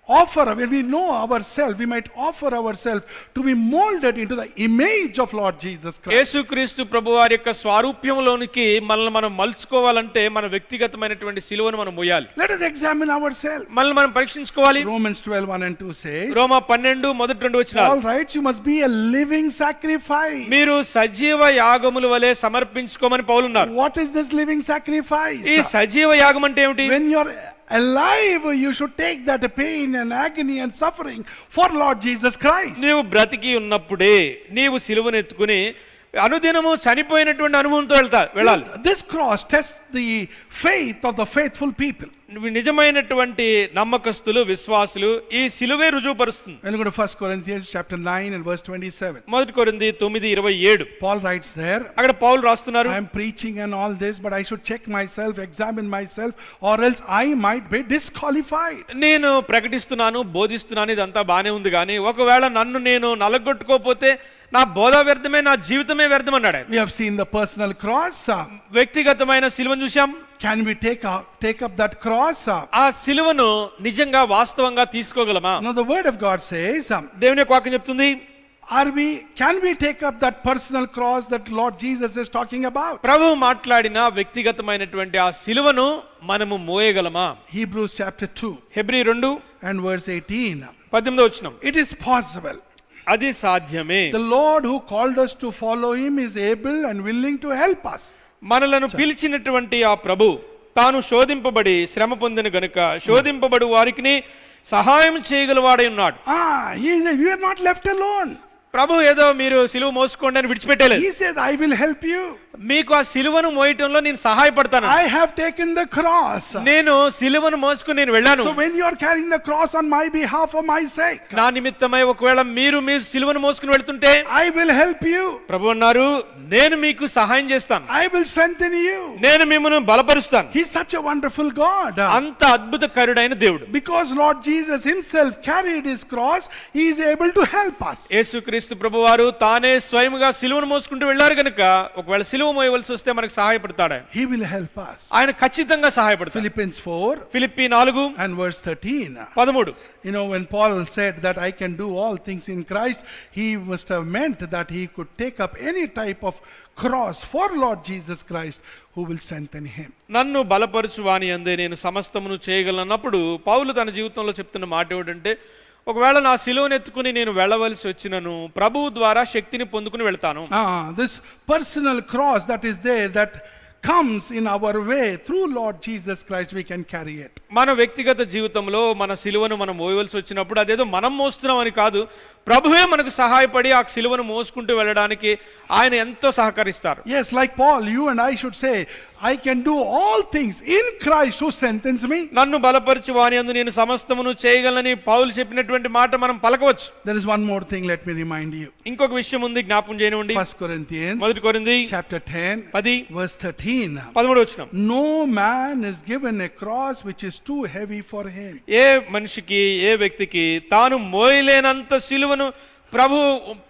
offer, when we know ourselves, we might offer ourselves to be molded into the image of Lord Jesus Christ. యేసుక్రీస్తు ప్రభువారి యొక్క స్వరూప్యంలోనికి మనల్ని మనం మలుచుకోవాలంటే మన వ్యక్తిగతమైనటువంటి సిలువను మనం మోయాలి. Let us examine ourselves. మనల్ని మనం పరీక్షించుకోవాలి. Romans 12:1 and 2 says, రోమా 12 మొదటి 2 వచనాలు. Paul writes, you must be a living sacrifice. మీరు సజీవ యాగముల వలె సమర్పించుకోమని పౌలు ఉన్నారు. What is this living sacrifice? ఈ సజీవ యాగం అంటే ఏమిటి? When you are alive, you should take that pain and agony and suffering for Lord Jesus Christ. నీవు బ్రతికి ఉన్నప్పుడే నీవు సిలువను ఎత్తుకుని అనుదినము చనిపోయినటువంటి అనుభవంతో వెళ్ళాలి. This cross tests the faith of the faithful people. నిజమైనటువంటి నమ్మకస్తులు విశ్వాసులు ఈ సిలువే రుజువుపరుస్తుంది. When you go to 1 Corinthians chapter 9 and verse 27. మొదటి కొరింథీ 9:27. Paul writes there, అక్కడ పౌలు రాస్తున్నారు, I am preaching and all this, but I should check myself, examine myself, or else I might be disqualified. నేను ప్రకటిస్తున్నాను, బోధిస్తున్నాను, ఇదంతా బానే ఉంది కానీ ఒకవేళ నన్ను నేను నలగొట్టుకోకపోతే నా బోధ వ్యర్థమే, నా జీవితమే వ్యర్థం అన్నాడు. We have seen the personal cross. వ్యక్తిగతమైన సిలువను చూశాం. Can we take up that cross? ఆ సిలువను నిజంగా వాస్తవంగా తీసుకోగలమా? Now the word of God says, దేవుని యొక్క వాక్యం చెప్తుంది, can we take up that personal cross that Lord Jesus is talking about? ప్రభువు మాట్లాడిన వ్యక్తిగతమైనటువంటి ఆ సిలువను మనము మోయగలమా? Hebrews chapter 2 Hebrew 2 and verse 18. 18వ వచనం. It is possible. అది సాధ్యమే. The Lord who called us to follow him is able and willing to help us. మనలను పిలిచినటువంటి ఆ ప్రభు తాను శోధింపబడి శ్రమ పొందిన గనుక శోధింపబడు వారికి సహాయం చేయగలవాడై ఉన్నాడు. You are not left alone. ప్రభు ఏదో మీరు సిలువ మోసుకోండి అని విడిచిపెట్టలేదు. He said, I will help you. మీకు ఆ సిలువను మోయటంలో నేను సహాయపడతాను. I have taken the cross. నేను సిలువను మోసుకుని నేను వెళ్ళాను. So when you are carrying the cross on my behalf for my sake, నా నిమిత్తమై ఒకవేళ మీరు సిలువను మోసుకుని వెళ్తుంటే I will help you. ప్రభు అన్నారు, నేను మీకు సహాయం చేస్తాను, I will strengthen you. నేను మిమ్మల్ని బలపరుస్తాను. He is such a wonderful God. అంత అద్భుతకరుడైన దేవుడు. Because Lord Jesus himself carried his cross, he is able to help us. యేసుక్రీస్తు ప్రభువారు తానే స్వయముగా సిలువను మోసుకుంటూ వెళ్ళారు కనుక ఒకవేళ సిలువ మోయవలసి వస్తే మనకు సహాయపడతాడు. He will help us. ఆయన ఖచ్చితంగా సహాయపడతాడు. Philippians 4 Philippi 4 and verse 13. 13. You know, when Paul said that I can do all things in Christ, he must have meant that he could take up any type of cross for Lord Jesus Christ who will strengthen him. నన్ను బలపరచు వాని యందే నేను సమస్తమును చేయగలనప్పుడు పౌలు తన జీవితంలో చెప్తున్న మాట ఏమిటంటే, ఒకవేళ నా సిలువను ఎత్తుకుని నేను వెళ్ళవలసి వచ్చినను ప్రభువు ద్వారా శక్తిని పొందుకుని వెళ్తాను. This personal cross that is there, that comes in our way through Lord Jesus Christ, we can carry it. మన వ్యక్తిగత జీవితంలో మన సిలువను మనం మోయవలసి వచ్చినప్పుడు అదేదో మనం మోస్తున్నాం అని కాదు, ప్రభువే మనకు సహాయపడి ఆ సిలువను మోసుకుంటూ వెళ్ళడానికి ఆయన ఎంతో సహకరిస్తారు. Yes, like Paul, you and I should say, I can do all things in Christ who strengthens me. నన్ను బలపరచు వాని యందు నేను సమస్తమును చేయగలనని పౌలు చెప్పినటువంటి మాట మనం పలకవచ్చు. There is one more thing, let me remind you. ఇంకొక విషయం ఉంది, జ్ఞాపకం చేయనివ్వండి. 1 Corinthians మొదటి కొరింథీ chapter 10 10 verse 13. 13వ వచనం. No man is given a cross which is too heavy for him. ఏ మనిషికి ఏ వ్యక్తికి తాను మోయలేనంత సిలువను ప్రభు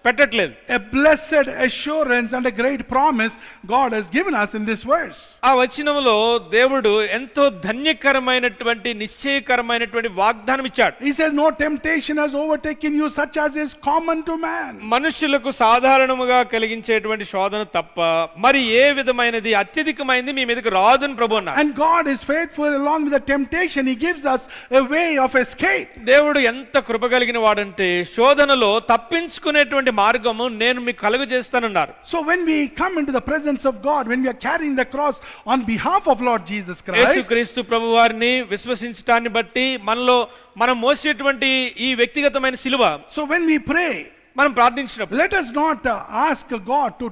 పెట్టట్లేదు. A blessed assurance and a great promise God has given us in this verse. ఆ వచనంలో దేవుడు ఎంతో ధన్యకరమైనటువంటి నిశ్చయకరమైనటువంటి వాగ్దానం ఇచ్చాడు. He says, no temptation has overtaken you such as is common to man. మనుషులకు సాధారణముగా కలిగించేటువంటి శోధన తప్ప మరి ఏ విధమైనది అత్యధికమైనది మీ మీదకి రాదని ప్రభు అన్నారు. And God is faithful. Along with the temptation, he gives us a way of escape. దేవుడు ఎంత కృప కలిగిన వాడంటే శోధనలో తప్ప తప్పించుకునేటువంటి మార్గము నేను మీకు కలుగజేస్తానన్నారు. So when we come into the presence of God, when we are carrying the cross on behalf of Lord Jesus Christ, యేసుక్రీస్తు ప్రభువారిని విశ్వసించటాన్ని బట్టి మనలో మనం మోసేటువంటి ఈ వ్యక్తిగతమైన సిలువ, so when we pray, మనం ప్రార్థించినప్పుడు let us not ask God to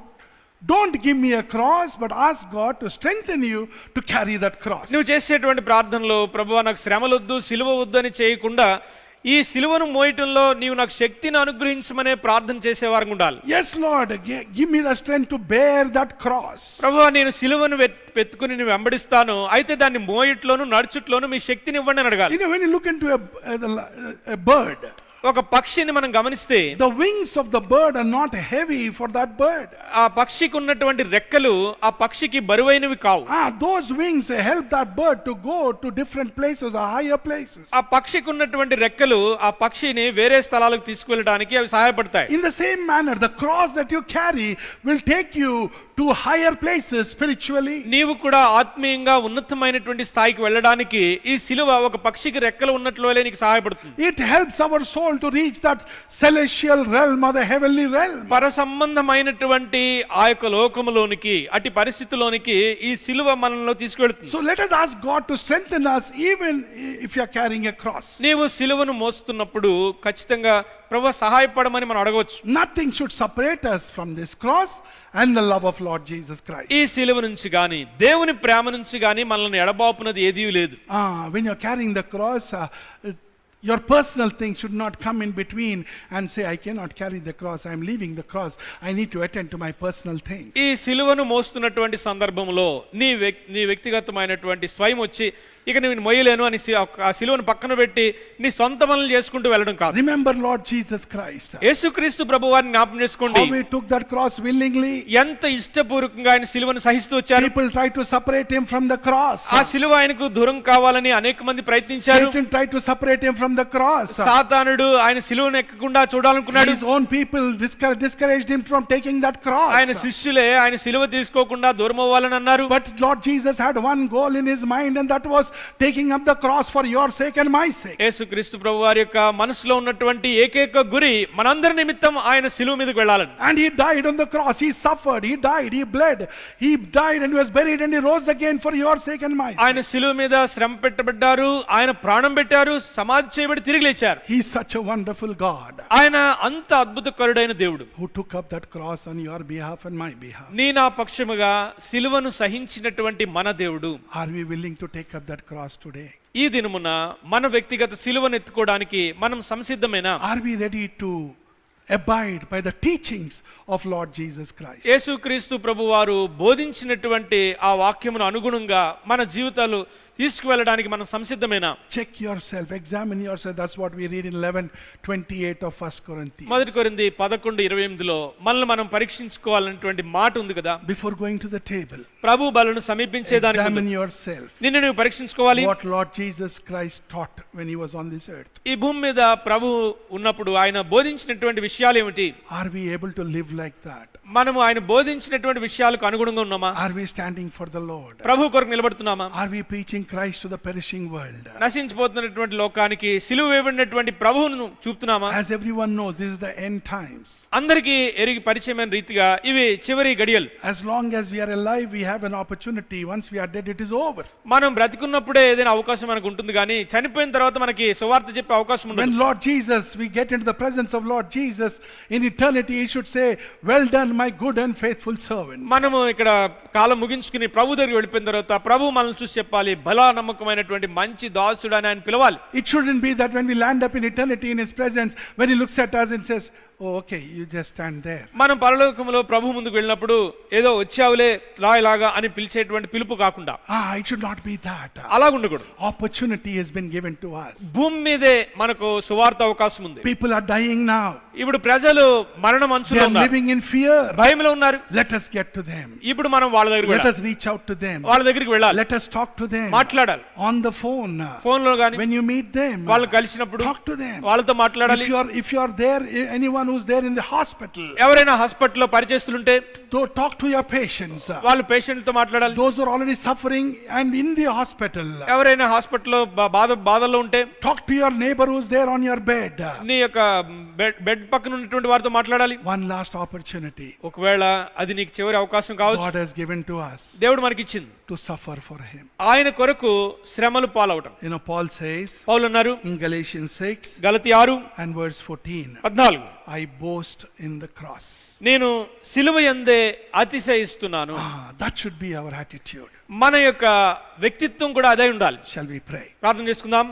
don't give me a cross, but ask God to strengthen you to carry that cross. నువ్వు చేసేటువంటి ప్రార్థనలో ప్రభువా నాకు శ్రమలొద్దు సిలువ వద్దు అని చేయకుండా ఈ సిలువను మోయటంలో నీవు నాకు శక్తిని అనుగ్రహించమనే ప్రార్థన చేసేవారు ఉండాలి. Yes Lord, give me the strength to bear that cross. ప్రభువా నేను సిలువను వెతుకుని నేను వెంబడిస్తాను, అయితే దాన్ని మోయట్లోను నడుచుట్లోను మీ శక్తిని ఇవ్వండి అని అడగాలి. You know, when you look into a bird, ఒక పక్షిని మనం గమనిస్తే the wings of the bird are not heavy for that bird. ఆ పక్షికి ఉన్నటువంటి రెక్కలు ఆ పక్షికి బరువైనవి కావు. Those wings help that bird to go to different places, or higher places. ఆ పక్షికి ఉన్నటువంటి రెక్కలు ఆ పక్షిని వేరే స్థలాలకు తీసుకువెళ్ళడానికి అవి సహాయపడతాయి. In the same manner, the cross that you carry will take you to higher places spiritually. నీవు కూడా ఆత్మీయంగా ఉన్నతమైనటువంటి స్థాయికి వెళ్ళడానికి ఈ సిలువ ఒక పక్షికి రెక్కలు ఉన్నట్లులే నీకు సహాయపడుతుంది. It helps our soul to reach that celestial realm or the heavenly realm. పర సంబంధమైనటువంటి ఆ యొక్క లోకములోనికి అట్టి పరిస్థితిలోనికి ఈ సిలువ మనల్ని తీసుకెళ్తుంది. So let us ask God to strengthen us even if you are carrying a cross. నీవు సిలువను మోస్తున్నప్పుడు ఖచ్చితంగా ప్రభువా సహాయపడమని మనం అడగవచ్చు. Nothing should separate us from this cross and the love of Lord Jesus Christ. ఈ సిలువ నుంచి గాని దేవుని ప్రేమ నుంచి గాని మనల్ని ఎడబాపునది ఏదీ లేదు. When you are carrying the cross, your personal thing should not come in between and say, I cannot carry the cross, I am leaving the cross, I need to attend to my personal thing. ఈ సిలువను మోస్తున్నటువంటి సందర్భంలో నీ వ్యక్తిగతమైనటువంటి స్వయం వచ్చి ఇక నేను మొయ్యలేను అని ఆ సిలువను పక్కన పెట్టి నీ సొంత పనులు చేసుకుంటూ వెళ్ళడం కాదు. Remember Lord Jesus Christ. యేసుక్రీస్తు ప్రభువారిని జ్ఞాపకం చేసుకోండి. How he took that cross willingly. ఎంత ఇష్టపూర్వకంగా ఆయన సిలువను సహిస్తూ వచ్చారు. People tried to separate him from the cross. ఆ సిలువ ఆయనకు దూరం కావాలని అనేక మంది ప్రయత్నించారు. Satan tried to separate him from the cross. సాతానుడు ఆయన సిలువను ఎక్కకుండా చూడాలనుకున్నాడు. His own people discouraged him from taking that cross. ఆయన శిష్యులే ఆయన సిలువ తీసుకోకుండా దూరం అవ్వాలని అన్నారు. But Lord Jesus had one goal in his mind, and that was taking up the cross for your sake and my sake. యేసుక్రీస్తు ప్రభువారి యొక్క మనసులో ఉన్నటువంటి ఏకైక గురి మనందరి నిమిత్తం ఆయన సిలువ మీదకు వెళ్ళాలని. And he died on the cross. He suffered, he died, he bled, he died and he was buried and he rose again for your sake and my sake. ఆయన సిలువ మీద శ్రమ పెట్టబడ్డారు, ఆయన ప్రాణం పెట్టారు, సమాధి చేయబడి తిరిగి లేచారు. He is such a wonderful God. ఆయన అంత అద్భుతకరుడైన దేవుడు. Who took up that cross on your behalf and my behalf. నీ నా పక్షముగా సిలువను సహించినటువంటి మన దేవుడు. Are we willing to take up that cross today? ఈ దినమున మన వ్యక్తిగత సిలువను ఎత్తుకోవడానికి మనం సంసిద్ధమేనా? Are we ready to abide by the teachings of Lord Jesus Christ? యేసుక్రీస్తు ప్రభువారు బోధించినటువంటి ఆ వాక్యమును అనుగుణంగా మన జీవితాలు తీసుకువెళ్ళడానికి మనం సంసిద్ధమేనా? Check yourself, examine yourself. That's what we read in 11:28 of 1 Corinthians. మొదటి కొరింథీ 11:28లో మనల్ని మనం పరీక్షించుకోవాలనేటువంటి మాట ఉంది కదా. Before going to the table, Prabhu బలను సమీపించేదానికి examine ముందు yourself. నిన్ను నువ్వు పరీక్షించుకోవాలి. What Lord Jesus Christ taught when he was on this earth. ఈ భూమి మీద ప్రభు ఉన్నప్పుడు ఆయన బోధించినటువంటి విషయాలు ఏమిటి? Are we able to live like that? మనము ఆయన బోధించినటువంటి విషయాలకు అనుగుణంగా ఉన్నామా? Are we standing for the Lord? ప్రభు కొరకు నిలబడుతున్నామా? Are we preaching Christ to the perishing world? నశించిపోతున్నటువంటి లోకానికి సిలువ వేయబడినటువంటి ప్రభువును చూపుతున్నామా? As everyone knows, this is the end times. అందరికీ ఎరిగి పరిచయమైన రీతిగా ఇవి చివరి గడియలు. As long as we are alive, we have an opportunity. Once we are dead, it is over. మనం బ్రతికున్నప్పుడే ఏదైనా అవకాశం మనకు ఉంటుంది, కానీ చనిపోయిన తర్వాత మనకి సువార్త చెప్పే అవకాశం ఉండదు. When Lord Jesus, we get into the presence of Lord Jesus in eternity, he should say, well done, my good and faithful servant. మనము ఇక్కడ కాలం ముగించుకుని ప్రభు దగ్గరికి వెళ్ళిపోయిన తర్వాత ప్రభు మనల్ని చూసి చెప్పాలి, బలా నమ్మకమైనటువంటి మంచి దాసుడు అని ఆయన పిలవాలి. It shouldn't be that when we land up in eternity in his presence, when he looks at us and says, oh, okay, you just stand there. మనం పరలోకములో ప్రభు ముందుకు వెళ్ళినప్పుడు ఏదో వచ్చావులే రాయిలాగా అని పిలిచేటువంటి పిలుపు కాకుండా, It should not be that. అలా ఉండకూడదు. Opportunity has been given to us. భూమి మీదే మనకు సువార్త అవకాశం ఉంది. People are dying now. ఇప్పుడు ప్రజలు మరణం They అంచులో are ఉన్నారు, living in fear. భయంలో ఉన్నారు. Let us get to them. ఇప్పుడు మనం వాళ్ళ దగ్గరికి Let వెళ్ళాలి. us reach out to them. వాళ్ళ దగ్గరికి వెళ్ళాలి, Let us talk to them. మాట్లాడాలి. On the phone. ఫోన్ లో గాని When you meet them, వాళ్ళు కలిసినప్పుడు talk to them. వాళ్ళతో మాట్లాడాలి. If you are there, anyone who's there in the hospital. ఎవరైనా హాస్పిటల్లో పనిచేస్తుంటే Talk to your patients. వాళ్ళు పేషెంట్తో మాట్లాడాలి. Those who are already suffering and in the hospital. ఎవరైనా హాస్పిటల్లో బాధల్లో ఉంటే Talk to your neighbor who's there on your bed. నీ యొక్క బెడ్ పక్కన ఉన్నటువంటి వారితో మాట్లాడాలి. One last opportunity ఒకవేళ అది నీకు చివరి అవకాశం కావచ్చు. God has given to us దేవుడు మనకి ఇచ్చింది to suffer for him. ఆయన కొరకు శ్రమలు పాలవటం. You know, Paul says పౌలు అన్నారు in Galatians 6 గలతీ 6 and verse 14, 14 I boast in the cross. నేను సిలువ యందే అతిశయిస్తున్నాను. That should be our attitude. మన యొక్క వ్యక్తిత్వం కూడా అదే ఉండాలి. Shall we pray? ప్రార్థన చేసుకుందాం.